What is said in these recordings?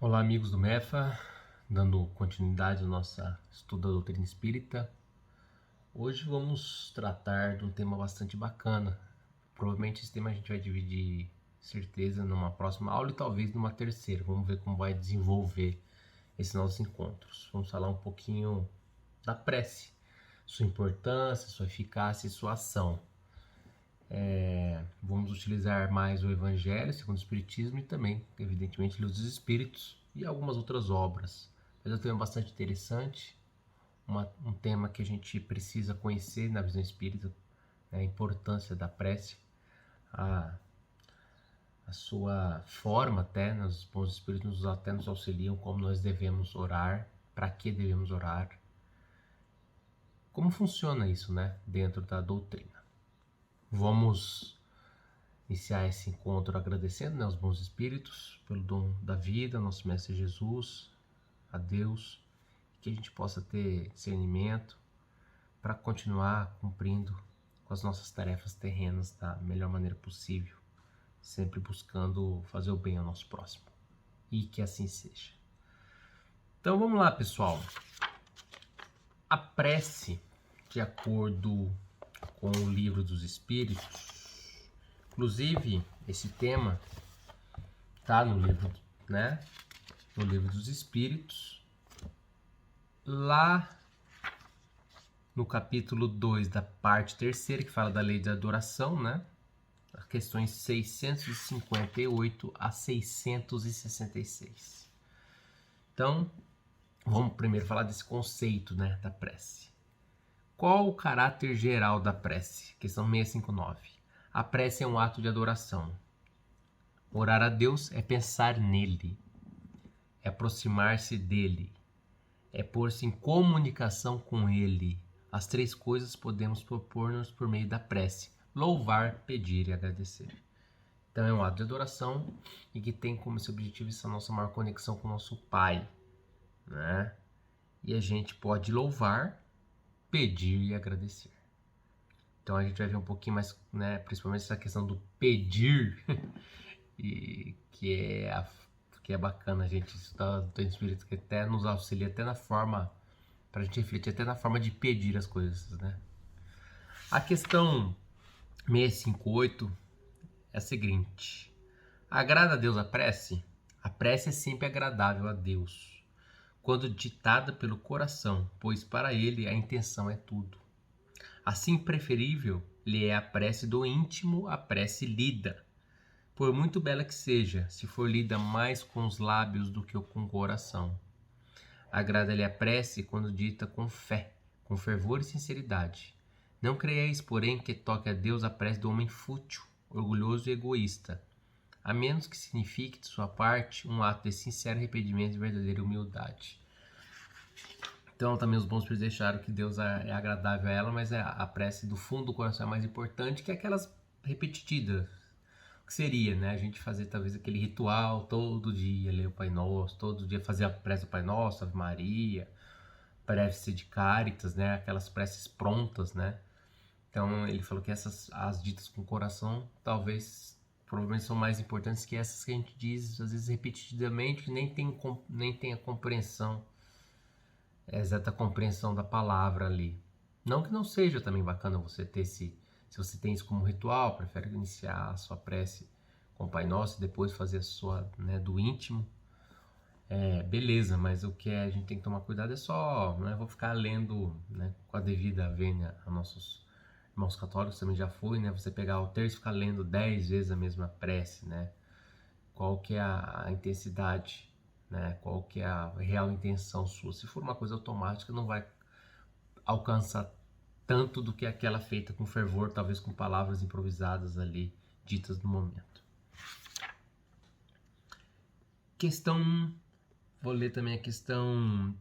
Olá, amigos do MEFA, dando continuidade ao nosso estudo da doutrina espírita. Hoje vamos tratar de um tema bastante bacana. Provavelmente esse tema a gente vai dividir, certeza, numa próxima aula e talvez numa terceira. Vamos ver como vai desenvolver esses nossos encontros. Vamos falar um pouquinho da prece, sua importância, sua eficácia e sua ação. Vamos utilizar mais o Evangelho segundo o Espiritismo e também, evidentemente, Livro dos Espíritos e algumas outras obras. Mas é um tema bastante interessante, um tema que a gente precisa conhecer na visão espírita, né, a importância da prece, a sua forma até, os bons espíritos até nos auxiliam como nós devemos orar, para que devemos orar, como funciona isso, né, dentro da doutrina. Vamos iniciar esse encontro agradecendo, né, aos bons espíritos pelo dom da vida, nosso Mestre Jesus, a Deus, que a gente possa ter discernimento para continuar cumprindo com as nossas tarefas terrenas da melhor maneira possível, sempre buscando fazer o bem ao nosso próximo, e que assim seja. Então vamos lá, pessoal. A prece, de acordo com o Livro dos Espíritos, inclusive esse tema está no livro, né, no Livro dos Espíritos, lá no capítulo 2 da parte terceira, que fala da lei da adoração, né, questões 658 a 666. Então, vamos primeiro falar desse conceito, né, da prece. Qual o caráter geral da prece? Questão 659. A prece é um ato de adoração. Orar a Deus é pensar nele, é aproximar-se dele, é pôr-se em comunicação com ele. As três coisas podemos propor-nos por meio da prece: louvar, pedir e agradecer. Então é um ato de adoração e que tem como esse objetivo essa nossa maior conexão com o nosso Pai, né? E a gente pode louvar, pedir e agradecer. Então a gente vai ver um pouquinho mais, né, principalmente essa questão do pedir, e que é bacana a gente estudar do Espírito, que até nos auxilia até na forma, para a gente refletir até na forma de pedir as coisas, né? A questão 658 é a seguinte: agrada a Deus a prece? A prece é sempre agradável a Deus, quando ditada pelo coração, pois para ele a intenção é tudo. Assim preferível lhe é a prece do íntimo à prece lida, por muito bela que seja, se for lida mais com os lábios do que com o coração. Agrada-lhe a prece quando dita com fé, com fervor e sinceridade. Não creeis, porém, que toque a Deus a prece do homem fútil, orgulhoso e egoísta, a menos que signifique de sua parte um ato de sincero arrependimento e verdadeira humildade. Então também os bons espíritos deixaram que Deus é agradável a ela, mas a prece do fundo do coração é mais importante que aquelas repetidas. O que seria, né? A gente fazer talvez aquele ritual todo dia, ler o Pai Nosso, todo dia fazer a prece do Pai Nosso, Ave Maria, prece de Caritas, né? Aquelas preces prontas, né? Então ele falou que essas, as ditas com o coração, talvez, provavelmente são mais importantes que essas que a gente diz, às vezes repetidamente, nem tem a compreensão, a exata compreensão da palavra ali. Não que não seja também bacana você ter se você tem isso como ritual, prefere iniciar a sua prece com o Pai Nosso e depois fazer a sua, né, do íntimo, beleza, mas o que a gente tem que tomar cuidado é só, não é, vou ficar lendo, né, com a devida vênia a nossos irmãos católicos, também já foi, né, você pegar o terço e ficar lendo 10 vezes a mesma prece, né, qual que é a intensidade, né, qual que é a real intenção sua. Se for uma coisa automática, não vai alcançar tanto do que aquela feita com fervor, talvez com palavras improvisadas ali, ditas no momento. Questão, vou ler também a questão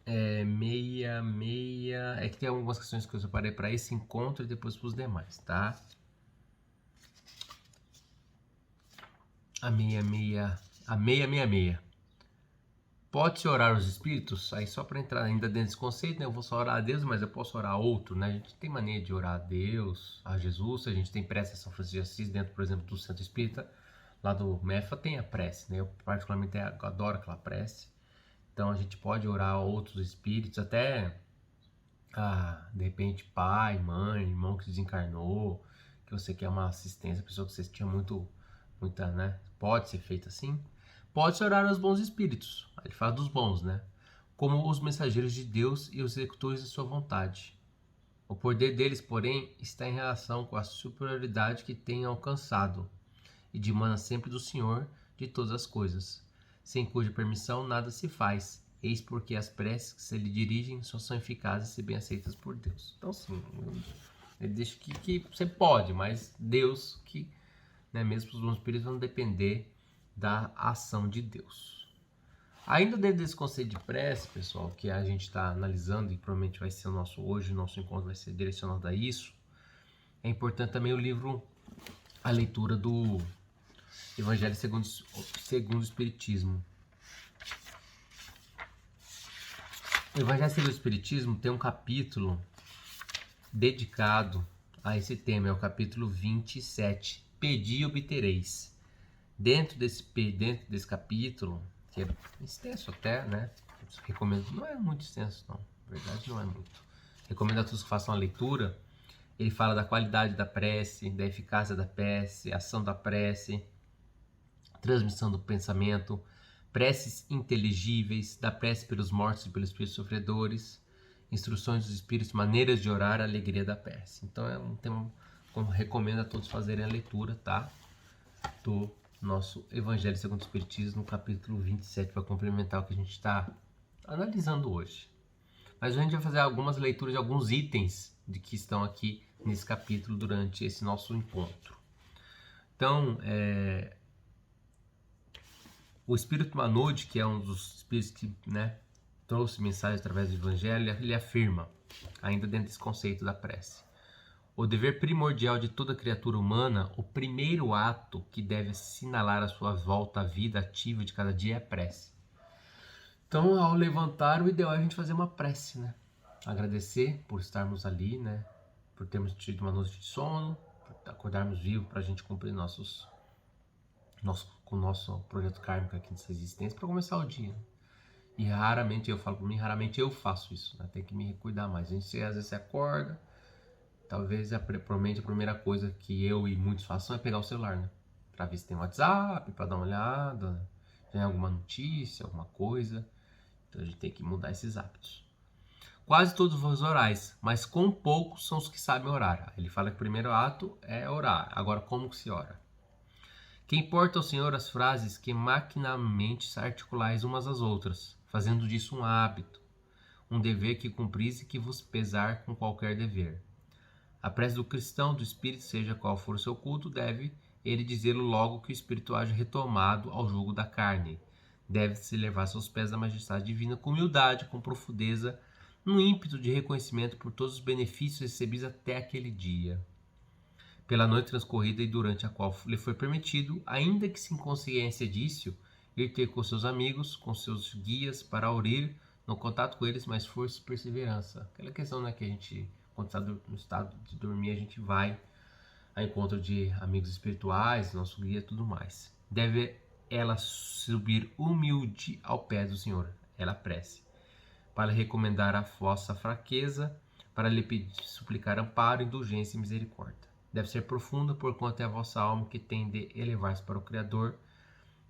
66, é que tem algumas questões que eu separei para esse encontro e depois para os demais, tá? A 666. Pode-se orar aos espíritos? Aí só para entrar ainda dentro desse conceito, né? Eu vou só orar a Deus, mas eu posso orar a outro, né? A gente tem mania de orar a Deus, a Jesus, a gente tem prece a São Francisco de Assis dentro, por exemplo, do Centro Espírita. lá do MEFA tem a prece, né? Eu particularmente adoro aquela prece. Então a gente pode orar a outros espíritos, até de repente pai, mãe, irmão que desencarnou, que você quer uma assistência, pessoa que você tinha muita, né? Pode ser feito assim. Pode-se orar aos bons espíritos. Ele fala dos bons, né? Como os mensageiros de Deus e os executores de sua vontade. O poder deles, porém, está em relação com a superioridade que têm alcançado, e dimana sempre do Senhor de todas as coisas, sem cuja permissão nada se faz. Eis porque as preces que se lhe dirigem só são eficazes e bem aceitas por Deus. Então, sim, ele deixa que você pode, mas Deus, que, né, mesmo os bons espíritos vão depender da ação de Deus. Ainda dentro desse conceito de prece, pessoal, que a gente está analisando e provavelmente vai ser hoje o nosso encontro vai ser direcionado a isso, é importante também a leitura do Evangelho segundo o Espiritismo. O Evangelho segundo o Espiritismo tem um capítulo dedicado a esse tema, é o capítulo 27, Pedi e obtereis. Dentro desse capítulo, que é extenso até, né? Recomendo, não é muito extenso não, na verdade não é muito. Recomendo a todos que façam a leitura. Ele fala da qualidade da prece, da eficácia da prece, ação da prece, transmissão do pensamento, preces inteligíveis, da prece pelos mortos e pelos espíritos sofredores, instruções dos espíritos, maneiras de orar, a alegria da prece. Então é um tema como recomendo a todos fazerem a leitura, tá? Do nosso Evangelho segundo o Espiritismo, no capítulo 27, para complementar o que a gente está analisando hoje. Mas a gente vai fazer algumas leituras de alguns itens de que estão aqui nesse capítulo durante esse nosso encontro. Então, o Espírito Manode, que é um dos espíritos que, né, trouxe mensagem através do Evangelho, ele afirma, ainda dentro desse conceito da prece: o dever primordial de toda criatura humana, o primeiro ato que deve assinalar a sua volta à vida ativa de cada dia é a prece. Então, ao levantar, o ideal é a gente fazer uma prece, né? Agradecer por estarmos ali, né? Por termos tido uma noite de sono, por acordarmos vivos para a gente cumprir com o nosso projeto kármico aqui nessa existência, para começar o dia. E raramente, eu falo por mim, raramente eu faço isso, né? Tem que me cuidar mais. A gente às vezes se acorda, talvez provavelmente a primeira coisa que eu e muitos façam é pegar o celular, né? Para ver se tem WhatsApp, para dar uma olhada, tem alguma notícia, alguma coisa. Então a gente tem que mudar esses hábitos. Quase todos os orais, mas com poucos são os que sabem orar. Ele fala que o primeiro ato é orar. Agora, como que se ora? Que importa ao Senhor as frases que maquinalmente se articulais umas às outras, fazendo disso um hábito, um dever que cumpris e que vos pesar com qualquer dever. A prece do cristão, do espírito, seja qual for o seu culto, deve ele dizê-lo logo que o espírito haja retomado ao jugo da carne. Deve-se levar seus pés da majestade divina com humildade, com profundeza, num ímpeto de reconhecimento por todos os benefícios recebidos até aquele dia, pela noite transcorrida e durante a qual lhe foi permitido, ainda que sem consciência disso, ir ter com seus amigos, com seus guias, para aurir no contato com eles mais força e perseverança. Aquela questão, né, que a gente, quando está no estado de dormir, a gente vai a encontro de amigos espirituais, nosso guia e tudo mais. Deve ela subir humilde ao pé do Senhor, ela prece, para recomendar a vossa fraqueza, para lhe pedir, suplicar amparo, indulgência e misericórdia. Deve ser profunda, porquanto é a vossa alma que tem de elevar-se para o Criador,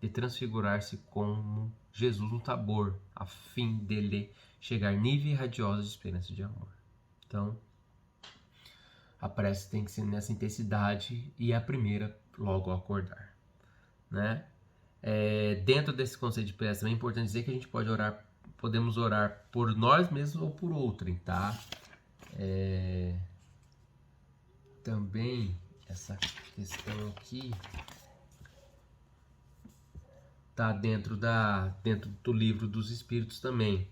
de transfigurar-se como Jesus no Tabor, a fim de lhe chegar nível radioso de esperança e de amor. Então, a prece tem que ser nessa intensidade e a primeira logo ao acordar, né? Dentro desse conceito de prece, é importante dizer que a gente podemos orar por nós mesmos ou por outrem, tá? Também essa questão aqui tá dentro do livro dos Espíritos também.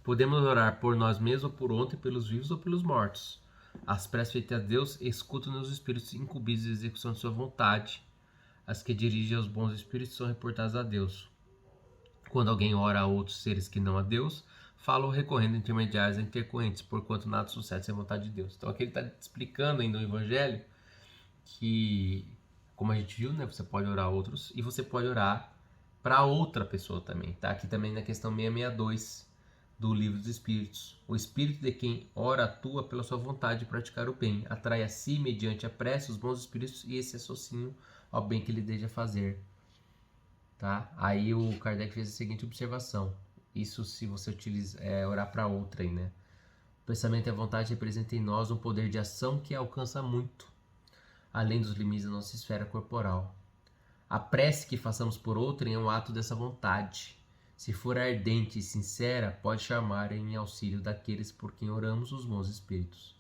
Podemos orar por nós mesmos ou por ontem, pelos vivos ou pelos mortos. As preces feitas a Deus escutam-nos os espíritos incumbidos de execução de sua vontade. As que dirigem aos bons espíritos são reportadas a Deus. Quando alguém ora a outros seres que não a Deus, falam recorrendo a intermediários e intercorrentes, porquanto nada sucede sem a vontade de Deus. Então aqui ele está explicando ainda no Evangelho que como a gente viu, né? Você pode orar a outros e você pode orar para outra pessoa também, tá? Aqui também na questão 662 do Livro dos Espíritos. O espírito de quem ora atua pela sua vontade de praticar o bem, atrai a si, mediante a prece, os bons espíritos e se associam ao bem que ele deseja fazer. Tá? Aí o Kardec fez a seguinte observação. Isso se você orar para outra aí, né? O pensamento e a vontade representam em nós um poder de ação que alcança muito, além dos limites da nossa esfera corporal. A prece que façamos por outrem é um ato dessa vontade. Se for ardente e sincera, pode chamar em auxílio daqueles por quem oramos os bons espíritos,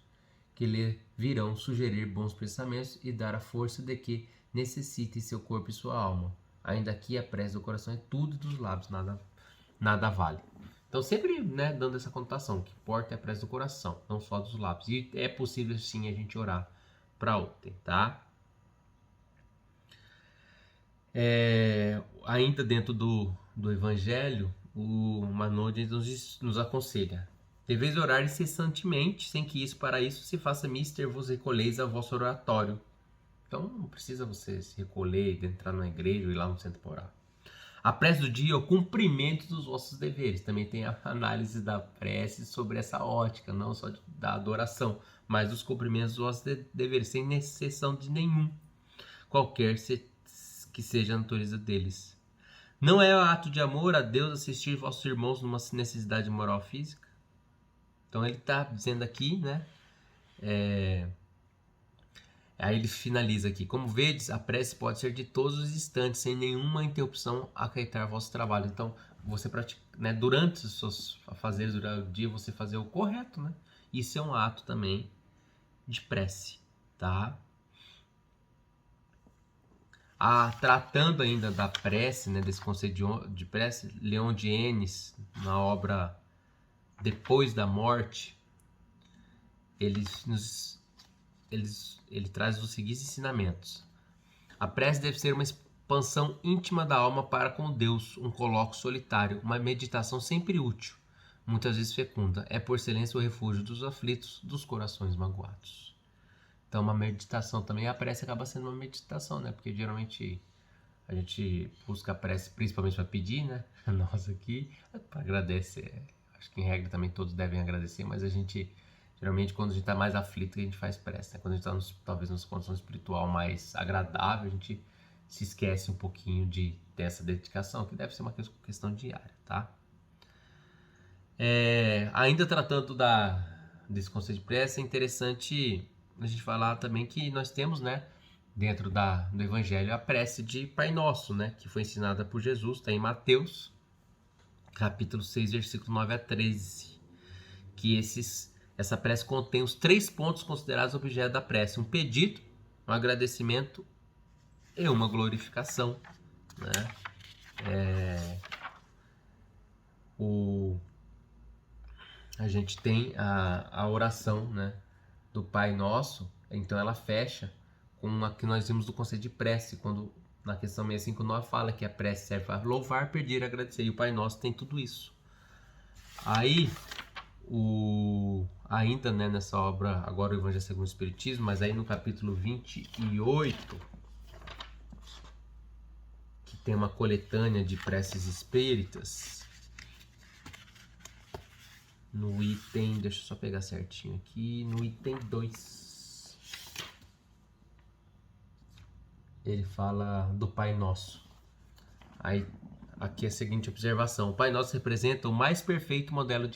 que lhe virão sugerir bons pensamentos e dar a força de que necessite seu corpo e sua alma. Ainda que a prece do coração é tudo e dos lábios nada vale. Então sempre, né, dando essa conotação, que importa é a prece do coração, não só dos lábios. E é possível sim a gente orar para ontem, tá? Ainda dentro do Evangelho, o Manode nos aconselha: deveis orar incessantemente, sem que para isso se faça mister vos recolheis ao vosso oratório. Então não precisa você se recolher, entrar na igreja ou ir lá no centro para orar. A prece do dia é o cumprimento dos vossos deveres. Também tem a análise da prece sobre essa ótica, não só da adoração, mas dos cumprimentos dos vossos deveres, sem exceção de nenhum, qualquer que seja a natureza deles. Não é ato de amor a Deus assistir vossos irmãos numa necessidade moral física? Então ele está dizendo aqui, né? Aí ele finaliza aqui: como vedes, a prece pode ser de todos os instantes, sem nenhuma interrupção, acarretar vosso trabalho. Então, você pratica, né, durante os seus afazeres, durante o dia, você fazer o correto, né? Isso é um ato também de prece, tá? Tratando ainda da prece, né, desse conceito de prece, Leon de Enes, na obra Depois da Morte, ele traz os seguintes ensinamentos. A prece deve ser uma expansão íntima da alma para com Deus, um colóquio solitário, uma meditação sempre útil, muitas vezes fecunda. É por excelência o refúgio dos aflitos, dos corações magoados. Então, uma meditação também, a prece acaba sendo uma meditação, né? Porque geralmente a gente busca a prece principalmente para pedir, né? Nós aqui, para agradecer. Acho que em regra também todos devem agradecer, mas a gente, geralmente quando a gente está mais aflito, a gente faz prece, né? Quando a gente está talvez numa condição espiritual mais agradável, a gente se esquece um pouquinho de ter essa dedicação, que deve ser uma questão diária, tá? Ainda tratando desse conceito de prece, é interessante a gente falar também que nós temos, né, dentro do Evangelho, a prece de Pai Nosso, né, que foi ensinada por Jesus, está em Mateus, capítulo 6, versículo 9 a 13, que essa prece contém os 3 pontos considerados objeto da prece: um pedido, um agradecimento e uma glorificação, né? A gente tem a oração, né, do Pai Nosso, então ela fecha com a que nós vimos do conceito de prece, quando na questão 659 fala que a prece serve para louvar, pedir e agradecer, e o Pai Nosso tem tudo isso. Aí, ainda, né, nessa obra, agora o Evangelho segundo o Espiritismo, mas aí no capítulo 28, que tem uma coletânea de preces espíritas, no item, deixa eu só pegar certinho aqui, no item 2, ele fala do Pai Nosso. Aí, aqui é a seguinte observação: o Pai Nosso representa o mais perfeito modelo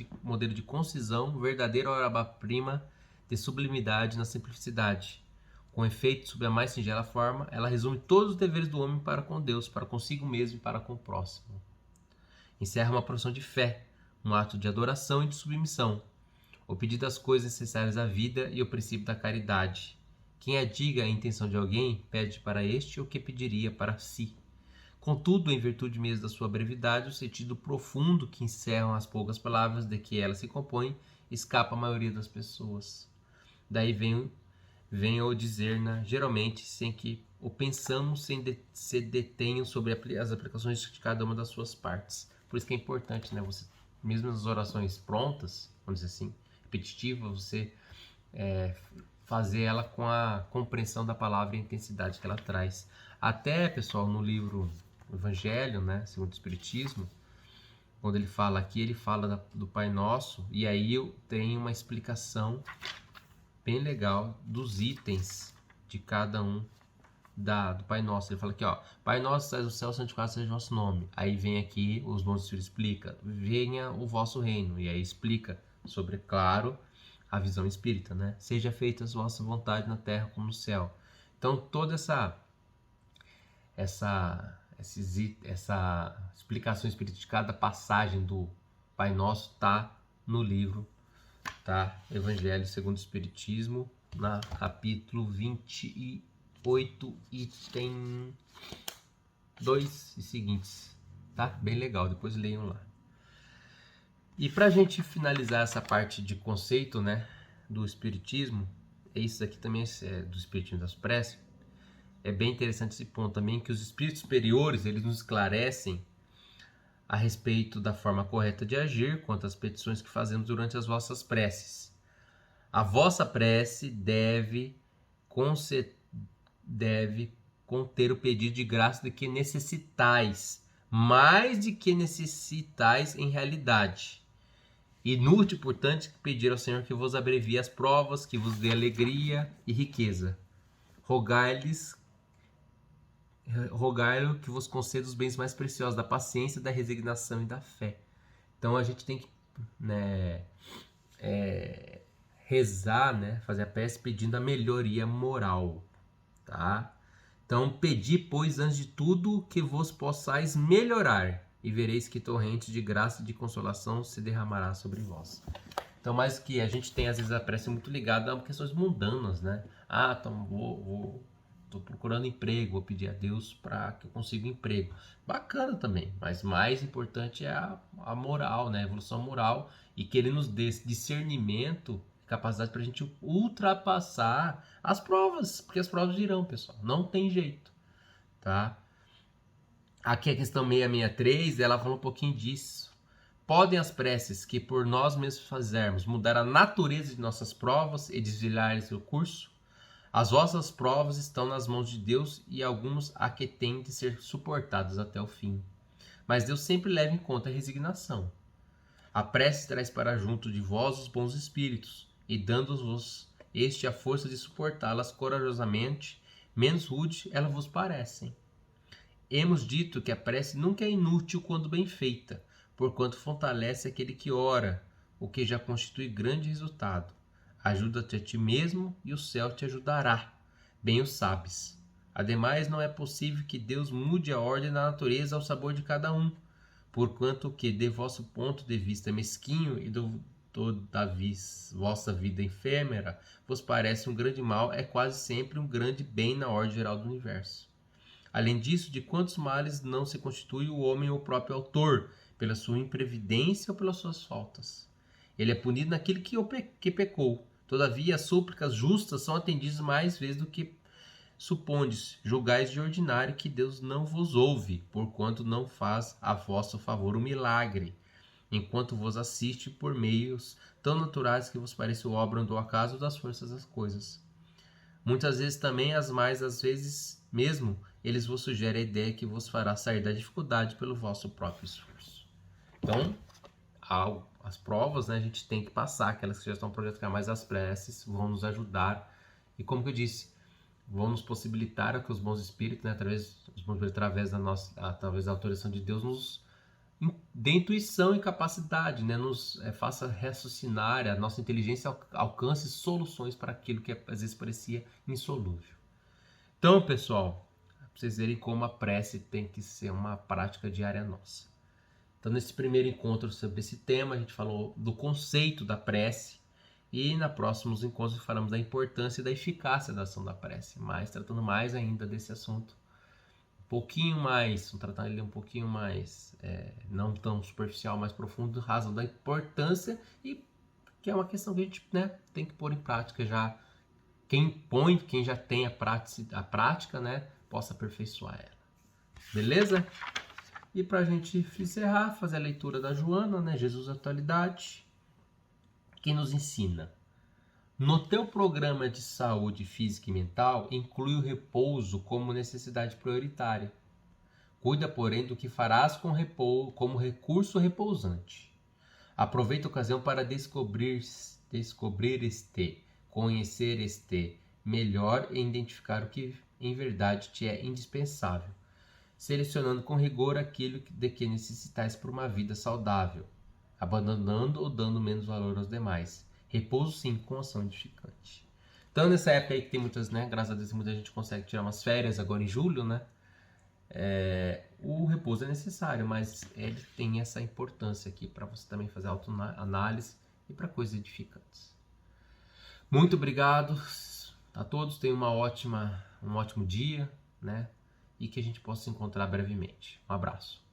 de concisão, verdadeira obra-prima de sublimidade na simplicidade. Com efeito, sob a mais singela forma, ela resume todos os deveres do homem para com Deus, para consigo mesmo e para com o próximo. Encerra uma profissão de fé, um ato de adoração e de submissão, o pedido das coisas necessárias à vida e o princípio da caridade. Quem adiga a intenção de alguém, pede para este o que pediria para si. Contudo, em virtude mesmo da sua brevidade, o sentido profundo que encerram as poucas palavras de que ela se compõe escapa à maioria das pessoas. Daí vem o dizer, né, geralmente, sem que o pensamos, se detenham sobre as aplicações de cada uma das suas partes. Por isso que é importante, né, você, mesmo nas orações prontas, vamos dizer assim, repetitivas, você fazer ela com a compreensão da palavra e a intensidade que ela traz. Até, pessoal, no livro Evangelho, né, segundo o Espiritismo, quando ele fala aqui, ele fala do Pai Nosso, e aí eu tenho uma explicação bem legal dos itens de cada um do Pai Nosso. Ele fala aqui, ó, Pai Nosso, estás no céu, santificado seja o vosso nome. Aí vem aqui, os bons espíritos explica, venha o vosso reino. E aí explica sobre, claro, a visão espírita, né? Seja feita a vossa vontade na terra como no céu. Então, toda essa explicação espírita de cada passagem do Pai Nosso tá no livro, tá? Evangelho segundo o Espiritismo, na capítulo 28, item 2 e seguintes, tá? Bem legal, depois leiam lá. E pra gente finalizar essa parte de conceito, né, do Espiritismo, isso aqui também é do Espiritismo das Preces. É bem interessante esse ponto também, que os espíritos superiores, eles nos esclarecem a respeito da forma correta de agir quanto às petições que fazemos durante as vossas preces. A vossa prece deve conter o pedido de graça de que necessitais, mais de que necessitais em realidade. Inútil, portanto, pedir ao Senhor que vos abrevie as provas, que vos dê alegria e riqueza. Rogai-lo que vos conceda os bens mais preciosos da paciência, da resignação e da fé. Então a gente tem que, né, rezar, né, fazer a prece pedindo a melhoria moral, tá? Então pedi, pois, antes de tudo, que vos possais melhorar, e vereis que torrente de graça e de consolação se derramará sobre vós. Então, mais que a gente tem às vezes a prece muito ligada a questões mundanas, né? Ah, então tô procurando emprego, vou pedir a Deus para que eu consiga um emprego. Bacana também, mas mais importante é a moral, né? A evolução moral, e que ele nos dê esse discernimento, capacidade para a gente ultrapassar as provas, porque as provas virão, pessoal, não tem jeito, tá? Aqui a questão 663, ela fala um pouquinho disso. Podem as preces que por nós mesmos fazermos mudar a natureza de nossas provas e desviar seu curso? As vossas provas estão nas mãos de Deus e alguns a que têm de ser suportados até o fim. Mas Deus sempre leva em conta a resignação. A prece traz para junto de vós os bons espíritos, e dando-vos este a força de suportá-las corajosamente, menos rude elas vos parecem. Hemos dito que a prece nunca é inútil quando bem feita, porquanto fortalece aquele que ora, o que já constitui grande resultado. Ajuda-te a ti mesmo e o céu te ajudará, bem o sabes. Ademais, não é possível que Deus mude a ordem da natureza ao sabor de cada um, porquanto que, de vosso ponto de vista mesquinho e da vossa vida efêmera, vos parece um grande mal, é quase sempre um grande bem na ordem geral do universo. Além disso, de quantos males não se constitui o homem o próprio autor, pela sua imprevidência ou pelas suas faltas? Ele é punido naquilo que pecou. Todavia, as súplicas justas são atendidas mais vezes do que supondes. Julgais de ordinário que Deus não vos ouve, porquanto não faz a vosso favor o milagre, enquanto vos assiste por meios tão naturais que vos pareçam obra do acaso ou das forças das coisas. Muitas vezes também, às vezes mesmo, eles vos sugerem a ideia que vos fará sair da dificuldade pelo vosso próprio esforço. Então, as provas, né, a gente tem que passar, aquelas que já estão projetadas, mas as preces vão nos ajudar. E como que eu disse, vão nos possibilitar que os bons espíritos, né, através da autorização de Deus, nos dê intuição e capacidade, né, nos faça raciocinar, a nossa inteligência alcance soluções para aquilo que às vezes parecia insolúvel. Então, pessoal, para vocês verem como a prece tem que ser uma prática diária nossa. Então, nesse primeiro encontro sobre esse tema, a gente falou do conceito da prece, e na próximos encontros falamos da importância e da eficácia da ação da prece, mas tratando mais ainda desse assunto, um pouquinho mais, tratando ele um pouquinho mais, não tão superficial, mais profundo, razão da importância, e que é uma questão que a gente, né, tem que pôr em prática já. Quem já tem a prática, né, possa aperfeiçoar ela. Beleza? E para a gente encerrar, fazer a leitura da Joana, né, Jesus Atualidade, que nos ensina: No teu programa de saúde física e mental, inclui o repouso como necessidade prioritária. Cuida, porém, do que farás com como recurso repousante. Aproveita a ocasião para descobrir este, conhecer este melhor e identificar o que em verdade te é indispensável, selecionando com rigor aquilo de que necessitais por uma vida saudável, abandonando ou dando menos valor aos demais. Repouso sim, com ação edificante. Então nessa época aí que tem muitas, né, graças a Deus muita gente consegue tirar umas férias agora em julho, né? O repouso é necessário, mas ele tem essa importância aqui para você também fazer autoanálise e para coisas edificantes. Muito obrigado a todos, tenham um ótimo dia, né? E que a gente possa se encontrar brevemente. Um abraço.